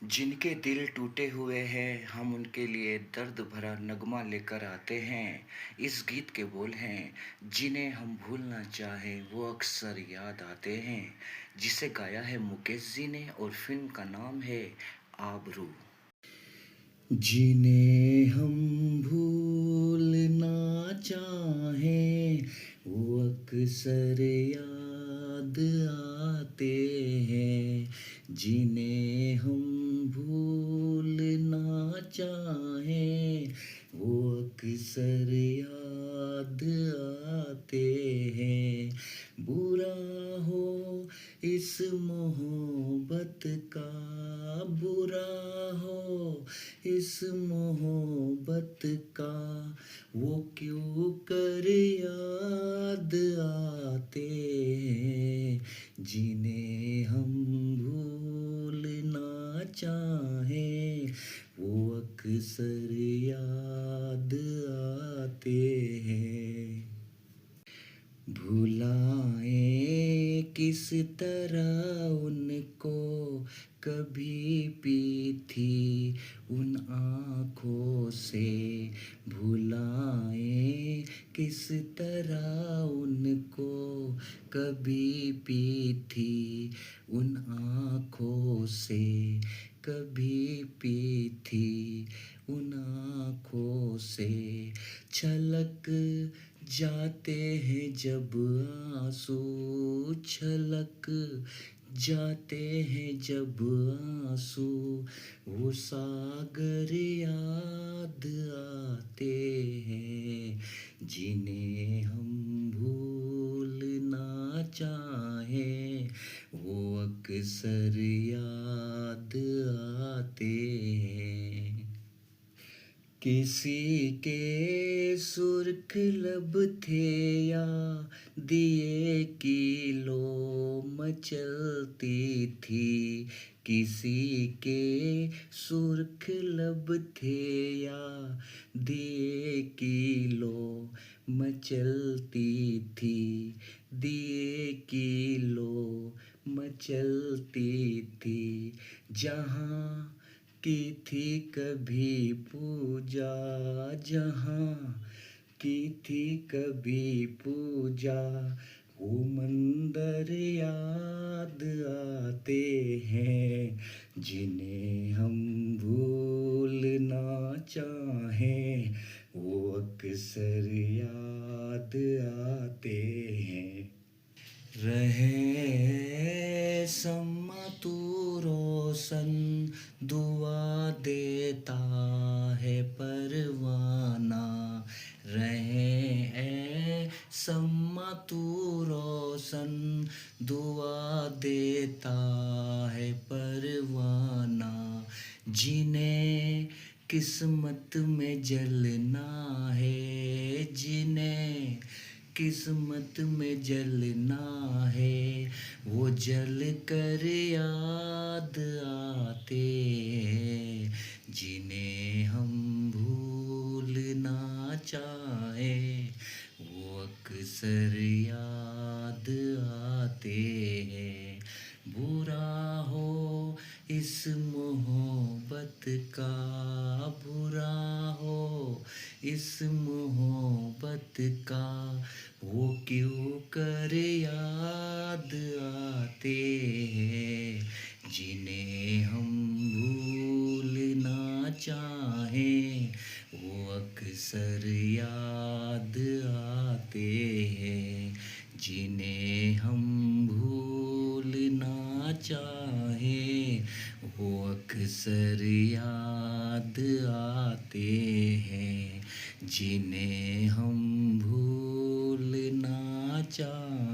जिनके दिल टूटे हुए हैं हम उनके लिए दर्द भरा नगमा लेकर आते हैं। इस गीत के बोल हैं, जिन्हें हम भूलना चाहें वो अक्सर याद आते हैं। जिसे गाया है मुकेश जी ने और फिल्म का नाम है आबरू। जिन्हें हम भूलना चाहें वो अक्सर याद आते हैं। जिन्हें हम भूलना चाहें वो अक्सर याद आते हैं। बुरा हो इस मोहब्बत का, बुरा हो इस मोहब्बत का, वो क्यों कर याद आते हैं। जिन्हें हम भूलना चाहें वो अक्सर याद आते हैं। भुलाएं किस तरह उनको, कभी पी थी उन आँखों से। भुलाएं किस तरह उनको, कभी पी थी उन आँखों से। कभी पी थी उन आँखों से। छलक जाते हैं जब आंसू, छलक जाते हैं जब आंसू, वो सागर याद आते हैं। जिन्हें हम भूलना चाहें वो अक्सर याद आते हैं। किसी के सुर्ख लब थे या दिए की लो मचलती थी। किसी के सुर्ख लब थे या दिए की लो मचलती थी। दिए की लो मचलती थी। जहाँ की थी कभी पूजा, जहाँ की थी कभी पूजा, वो मंदिर याद आते हैं। जिन्हें हम भूलना चाहें वो अक्सर याद आते हैं। रहे समा तू रोशन, दुआ देता है परवाना। रहे ए समा तू रोशन, दुआ देता है परवाना। जिन्हें किस्मत में जलना है, जिन्हें किस्मत में जलना है, वो जल कर याद आते हैं। जिन्हें हम भूलना चाहें वो अक्सर याद आते हैं। बुरा हो इस मोहब्बत का, बुरा हो इस मोहब्बत का, वो क्यों कर याद आते हैं। जिन्हें हम भूलना चाहें वो अक्सर याद आते हैं। जिन्हें हम भूलना चाहें वो अक्सर याद आते हैं। जिन्हें हम भूलना चाहें